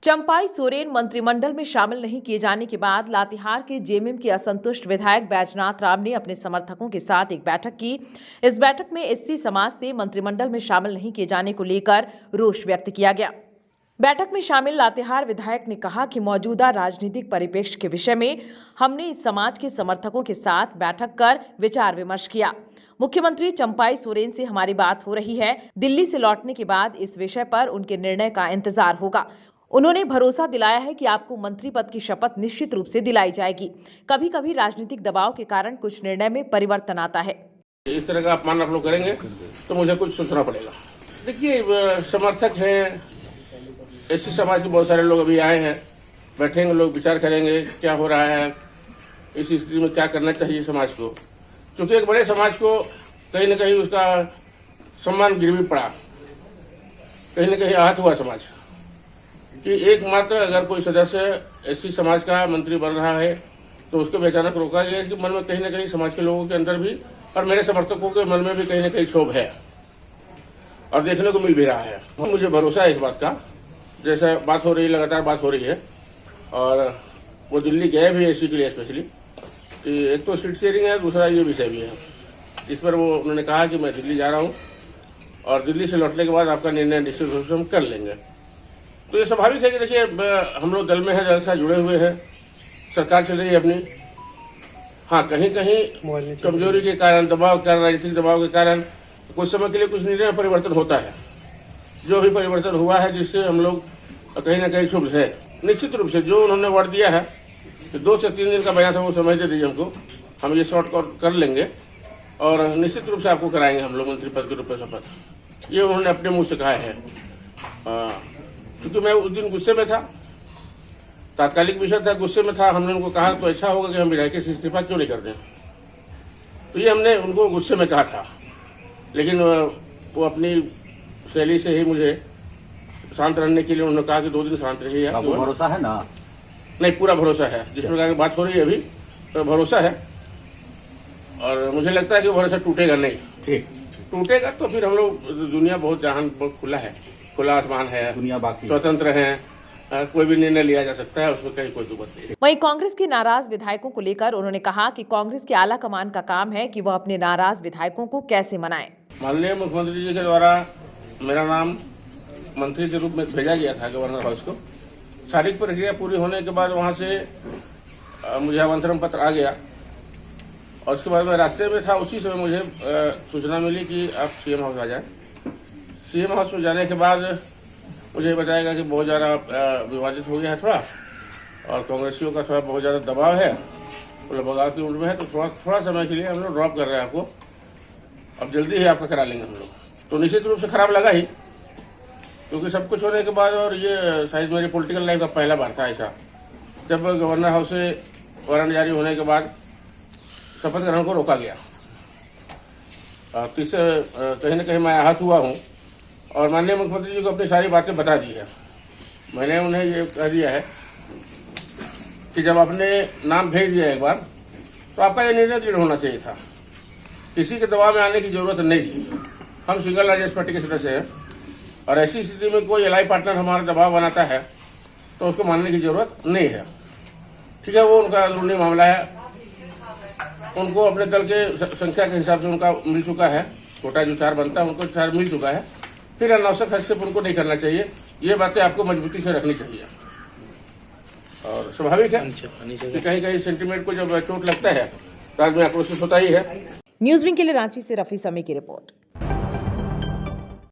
चंपाई सोरेन मंत्रिमंडल में शामिल नहीं किए जाने के बाद लातेहार के जेएमएम के असंतुष्ट विधायक बैजनाथ राम ने अपने समर्थकों के साथ एक बैठक की। इस बैठक में एससी समाज से मंत्रिमंडल में शामिल नहीं किए जाने को लेकर रोष व्यक्त किया गया। बैठक में शामिल लातेहार विधायक ने कहा कि मौजूदा राजनीतिक परिप्रेक्ष्य के विषय में हमने इस समाज के समर्थकों के साथ बैठक कर विचार विमर्श किया। मुख्यमंत्री चंपाई सोरेन से हमारी बात हो रही है। दिल्ली से लौटने के बाद इस विषय पर उनके निर्णय का इंतजार होगा। उन्होंने भरोसा दिलाया है कि आपको मंत्री पद की शपथ निश्चित रूप से दिलाई जाएगी। कभी कभी राजनीतिक दबाव के कारण कुछ निर्णय में परिवर्तन आता है। इस तरह का अपमान आप लोग करेंगे तो मुझे कुछ सोचना पड़ेगा। देखिए, समर्थक हैं, एससी समाज के बहुत सारे लोग अभी आए हैं, बैठेंगे, लोग विचार करेंगे क्या हो रहा है, इस स्थिति में क्या करना चाहिए समाज को। क्योंकि एक बड़े समाज को कहीं न कहीं उसका सम्मान गिरवी पड़ा, कहीं न कहीं आहत हुआ समाज कि एकमात्र अगर कोई सदस्य एससी समाज का मंत्री बन रहा है तो उसको भी अचानक रोका गया। कि मन में कहीं न कहीं समाज के लोगों के अंदर भी और मेरे समर्थकों के मन में भी कहीं न कहीं क्षोभ है और देखने को मिल भी रहा है। मुझे भरोसा है इस बात का, जैसा बात हो रही है, लगातार बात हो रही है और वो दिल्ली गए भी एससी के लिए स्पेशली कि एक तो सीट शेयरिंग है, दूसरा ये विषय भी है। इस पर वो उन्होंने कहा कि मैं दिल्ली जा रहा हूँ और दिल्ली से लौटने के बाद आपका निर्णय निश्चित रूप से हम कर लेंगे। तो ये स्वाभाविक है कि देखिए, हम लोग दल में हैं, दल से जुड़े हुए हैं, सरकार चल रही है अपनी। हाँ, कहीं कहीं कमजोरी के कारण, दबाव के कारण, राजनीतिक दबाव के कारण कुछ समय के लिए कुछ निर्णय में परिवर्तन होता है। जो भी परिवर्तन हुआ है जिससे हम लोग कहीं ना कहीं क्षुब्ध है। निश्चित रूप से जो उन्होंने वर्ड दिया है कि 2 से 3 दिन का बयान था वो समय दे दीजिए हमको, हम ये शॉर्ट कर लेंगे और निश्चित रूप से आपको कराएंगे हम लोग मंत्री पद के रूप में शपथ। ये उन्होंने अपने मुंह से कहा है। क्योंकि मैं उस दिन गुस्से में था, तात्कालिक विषय था, गुस्से में था। हमने उनको कहा तो ऐसा होगा कि हम विधायक से इस्तीफा क्यों नहीं करते। तो ये हमने उनको गुस्से में कहा था, लेकिन वो अपनी शैली से ही मुझे शांत रहने के लिए उन्होंने कहा कि 2 दिन शांत रहिए। आपको भरोसा है ना? नहीं, पूरा भरोसा है। जिस प्रकार की बात हो रही है अभी तो भरोसा है और मुझे लगता है कि भरोसा टूटेगा नहीं। ठीक, टूटेगा तो फिर हम लोग, दुनिया बहुत जहान बहुत खुला है, खुला आसमान है, दुनिया बाकी स्वतंत्र है, कोई भी निर्णय लिया जा सकता है, उसमें कहीं कोई दुबत नहीं। वहीं कांग्रेस के नाराज विधायकों को लेकर उन्होंने कहा कि कांग्रेस के आला कमान का काम है कि वह अपने नाराज विधायकों को कैसे मनाए। माननीय मुख्यमंत्री जी के द्वारा मेरा नाम मंत्री के रूप में भेजा गया था गवर्नर हाउस को। सारी प्रक्रिया पूरी होने के बाद वहां से मुझे आमंत्रण पत्र आ गया और उसके बाद मैं रास्ते में था। उसी समय मुझे सूचना मिली कि आप सीएम हाउस आ जाए। सीएम हाउस में जाने के बाद मुझे बताएगा कि बहुत ज़्यादा विवादित हो गया है थोड़ा, और कांग्रेसियों का थोड़ा बहुत ज़्यादा दबाव है, मतलब बगावत की उम्र में है, तो थोड़ा समय के लिए हम लोग ड्रॉप कर रहे हैं आपको, अब जल्दी ही आपका करा लेंगे हम लोग। तो निश्चित रूप से खराब लगा ही, क्योंकि सब कुछ होने के बाद, और ये शायद मेरी पॉलिटिकल लाइफ का पहला बार था ऐसा, जब गवर्नर हाउस से वारंट जारी होने के बाद शपथ ग्रहण को रोका गया। तो इससे कहीं न कहीं मैं आहत हुआ हूँ और माननीय मुख्यमंत्री जी को अपनी सारी बातें बता दी है। मैंने उन्हें ये कह दिया है कि जब आपने नाम भेज दिया एक बार, तो आपका ये निर्णय दृढ़ होना चाहिए था। किसी के दबाव में आने की जरूरत नहीं थी। हम सिंगल लार्जेस्ट पार्टी के सदस्य हैं और ऐसी स्थिति में कोई एलाई पार्टनर हमारा दबाव बनाता है तो उसको मानने की जरूरत नहीं है। ठीक है, वो उनका अंदरूनी मामला है, उनको अपने दल के संख्या के हिसाब से उनका मिल चुका है, कोटा जो 4 बनता है उनको 4 मिल चुका है। फिर अनावश्यक हस्तक्षेप उनको नहीं करना चाहिए। ये बातें आपको मजबूती से रखनी चाहिए और स्वाभाविक है कि कहीं कहीं सेंटीमेंट को जब चोट लगता है तो आदमी आक्रोशित होता ही है। न्यूज़ विंग के लिए रांची से रफी समी की रिपोर्ट।